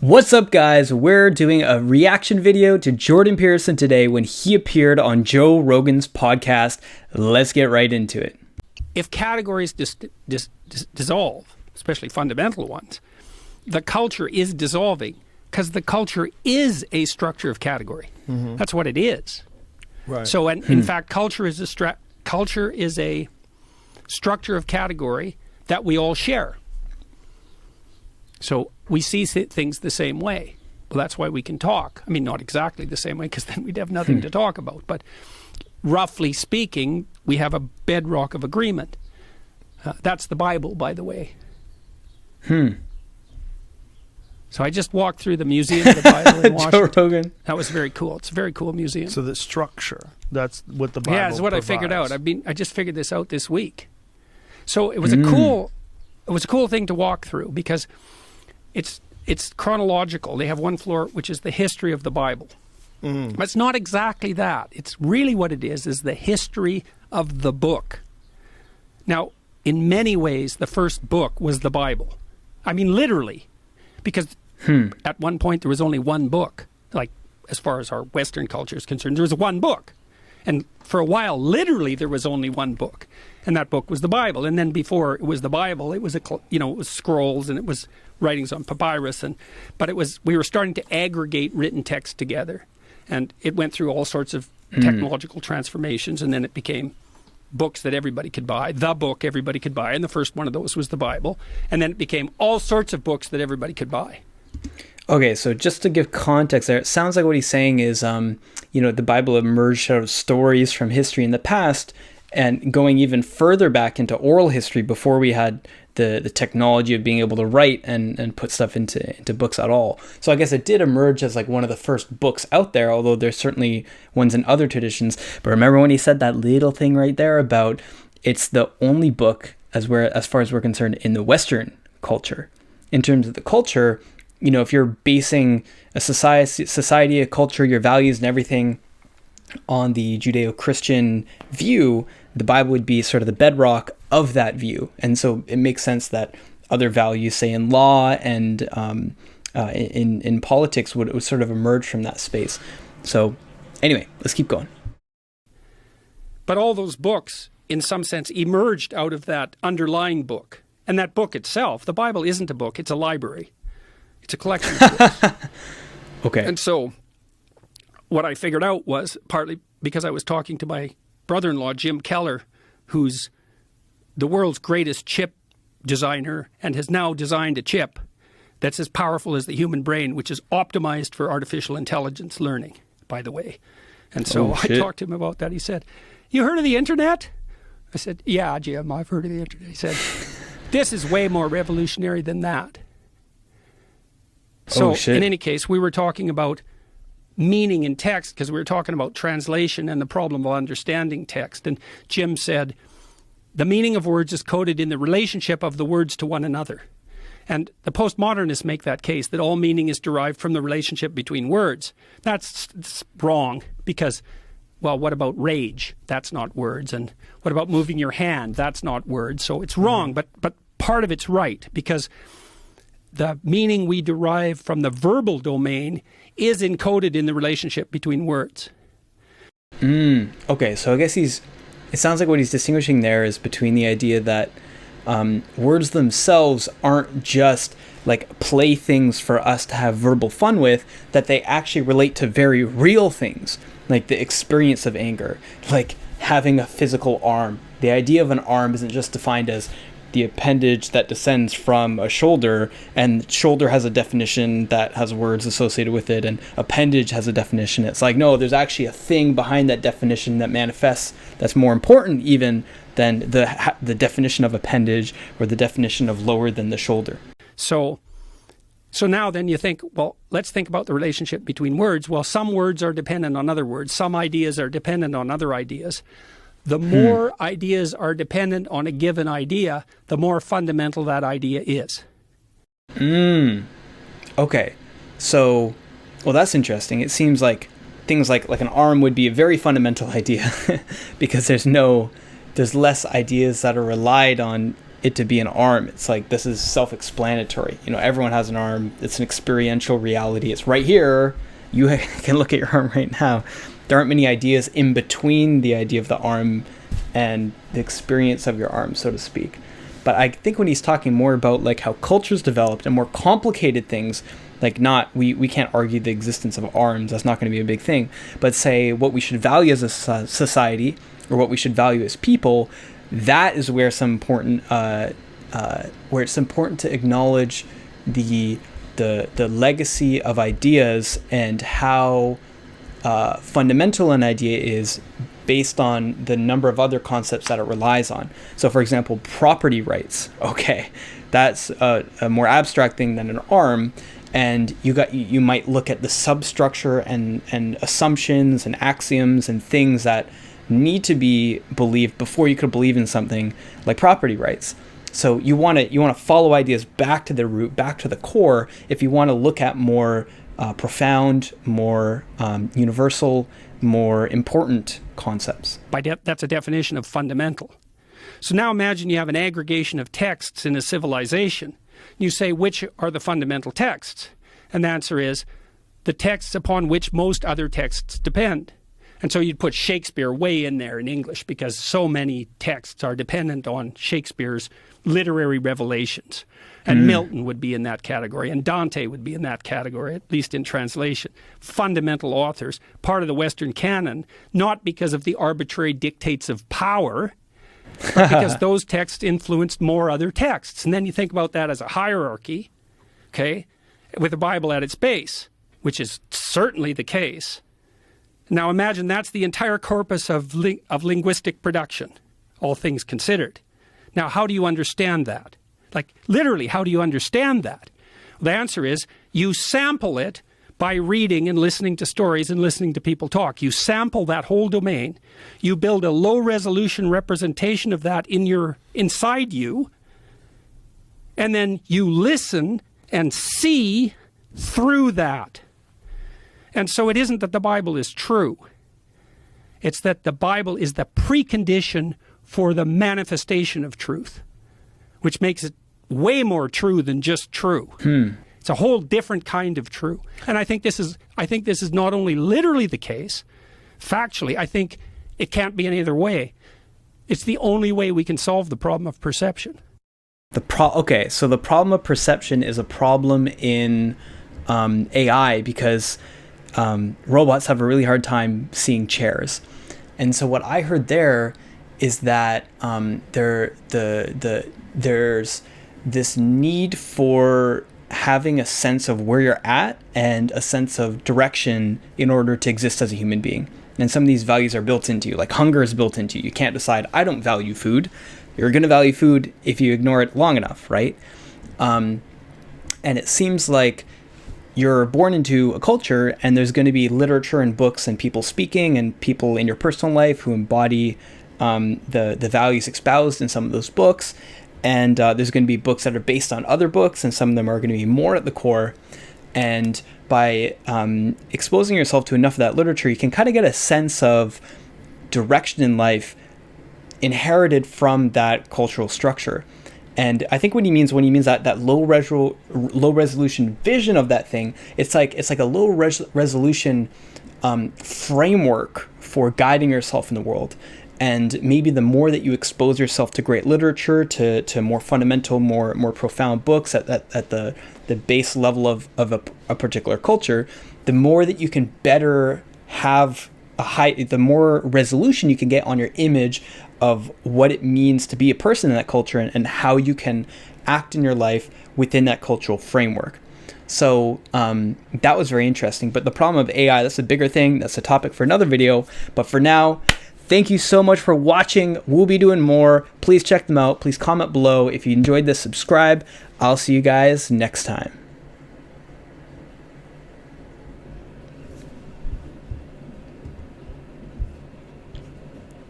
What's up, guys? We're doing a reaction video to Jordan Peterson today when he appeared on Joe Rogan's podcast. Let's get right into it. If categories dissolve, especially fundamental ones, the culture is dissolving because the culture is a structure of category. Mm-hmm. That's what it is. Right. So, in fact, culture is a structure of category that we all share. So we see things the same way. Well, that's why we can talk. I mean, not exactly the same way, because then we'd have nothing to talk about. But roughly speaking, we have a bedrock of agreement. That's the Bible, by the way. So I just walked through the Museum of the Bible in Washington. Joe Rogan. That was very cool. It's a very cool museum. So the structure, that's what the Bible that's what provides. I figured out. I just figured this out this week. So it was a cool thing to walk through because it's chronological. They have one floor which is the history of the Bible. But it's not exactly that. It's really what it is the history of the book. Now, in many ways, the first book was the Bible. I mean, literally. Because at one point there was only one book. Like, as far as our Western culture is concerned, there was one book. And for a while, literally, there was only one book. And that book was the Bible. And then before it was the Bible, it was it was scrolls and it was writings on papyrus. But we were starting to aggregate written text together. And it went through all sorts of technological transformations. And then it became books that everybody could buy, the book everybody could buy. And the first one of those was the Bible. And then it became all sorts of books that everybody could buy. Okay, so just to give context there, it sounds like what he's saying is, the Bible emerged out of stories from history in the past and going even further back into oral history before we had the technology of being able to write and put stuff into books at all. So I guess it did emerge as like one of the first books out there, although there's certainly ones in other traditions. But remember when he said that little thing right there about it's the only book, as far as we're concerned, in the Western culture. In terms of the culture, if you're basing a society, a culture, your values and everything on the Judeo-Christian view, the Bible would be sort of the bedrock of that view. And so it makes sense that other values, say in law and in politics, would sort of emerge from that space. So anyway, let's keep going. But all those books, in some sense, emerged out of that underlying book. And that book itself, the Bible isn't a book, it's a library. It's a collection of books. Okay. And so what I figured out was, partly because I was talking to my brother-in-law, Jim Keller, who's the world's greatest chip designer and has now designed a chip that's as powerful as the human brain, which is optimized for artificial intelligence learning, by the way. And so I talked to him about that. He said, "You heard of the internet?" I said, "Yeah, Jim, I've heard of the internet." He said, "This is way more revolutionary than that." So in any case, we were talking about meaning in text because we were talking about translation and the problem of understanding text. And Jim said, the meaning of words is coded in the relationship of the words to one another. And the postmodernists make that case, that all meaning is derived from the relationship between words. That's wrong because, well, what about rage? That's not words. And what about moving your hand? That's not words. So it's wrong, but part of it's right because the meaning we derive from the verbal domain is encoded in the relationship between words. Okay, so I guess it sounds like what he's distinguishing there is between the idea that words themselves aren't just like playthings for us to have verbal fun with, that they actually relate to very real things, like the experience of anger, like having a physical arm. The idea of an arm isn't just defined as the appendage that descends from a shoulder, and shoulder has a definition that has words associated with it, and appendage has a definition. It's like, no, there's actually a thing behind that definition that manifests that's more important even than the definition of appendage or the definition of lower than the shoulder. So now then you think, well, let's think about the relationship between words. Well, some words are dependent on other words. Some ideas are dependent on other ideas. The more ideas are dependent on a given idea, the more fundamental that idea is. Okay. So, well, that's interesting. It seems like things like an arm would be a very fundamental idea because there's less ideas that are relied on it to be an arm. It's like, this is self-explanatory. You know, everyone has an arm. It's an experiential reality. It's right here. You can look at your arm right now. There aren't many ideas in between the idea of the arm and the experience of your arm, so to speak. But I think when he's talking more about like how cultures developed and more complicated things, like not, we can't argue the existence of arms. That's not going to be a big thing. But say what we should value as a society, or what we should value as people, that is where some important, where it's important to acknowledge the legacy of ideas and how fundamental an idea is based on the number of other concepts that it relies on. So, for example, property rights. Okay, that's a more abstract thing than an arm. And you might look at the substructure and assumptions and axioms and things that need to be believed before you could believe in something like property rights. So you want to follow ideas back to the root, back to the core, if you want to look at more profound, more universal, more important concepts. That's a definition of fundamental. So now imagine you have an aggregation of texts in a civilization. You say, which are the fundamental texts? And the answer is the texts upon which most other texts depend. And so you'd put Shakespeare way in there in English, because so many texts are dependent on Shakespeare's literary revelations. And Milton would be in that category, and Dante would be in that category, at least in translation. Fundamental authors, part of the Western canon, not because of the arbitrary dictates of power, but because those texts influenced more other texts. And then you think about that as a hierarchy, okay, with the Bible at its base, which is certainly the case. Now imagine that's the entire corpus of linguistic production, all things considered. Now, how do you understand that? Like, literally, how do you understand that? The answer is you sample it by reading and listening to stories and listening to people talk. You sample that whole domain. You build a low-resolution representation of that inside you, and then you listen and see through that. And so it isn't that the Bible is true. It's that the Bible is the precondition for the manifestation of truth, which makes it way more true than just true. It's a whole different kind of true. And I think this is not only literally the case, factually, I think it can't be any other way. It's the only way we can solve the problem of perception. Okay, so the problem of perception is a problem in AI, because robots have a really hard time seeing chairs. And so what I heard there is that there's this need for having a sense of where you're at and a sense of direction in order to exist as a human being. And some of these values are built into you, like hunger is built into you. You can't decide, I don't value food. You're going to value food if you ignore it long enough, right? And it seems like you're born into a culture, and there's going to be literature and books and people speaking and people in your personal life who embody the values espoused in some of those books. And there's going to be books that are based on other books, and some of them are going to be more at the core. And by exposing yourself to enough of that literature, you can kind of get a sense of direction in life inherited from that cultural structure. And I think when he means that low resolution vision of that thing, it's like a low resolution framework for guiding yourself in the world. And maybe the more that you expose yourself to great literature, to more fundamental, more profound books at the base level of a particular culture, the more that you can better have the more resolution you can get on your image of what it means to be a person in that culture, and how you can act in your life within that cultural framework. So that was very interesting. But the problem of AI, that's a bigger thing. That's a topic for another video. But for now, thank you so much for watching. We'll be doing more. Please check them out. Please comment below. If you enjoyed this, subscribe. I'll see you guys next time.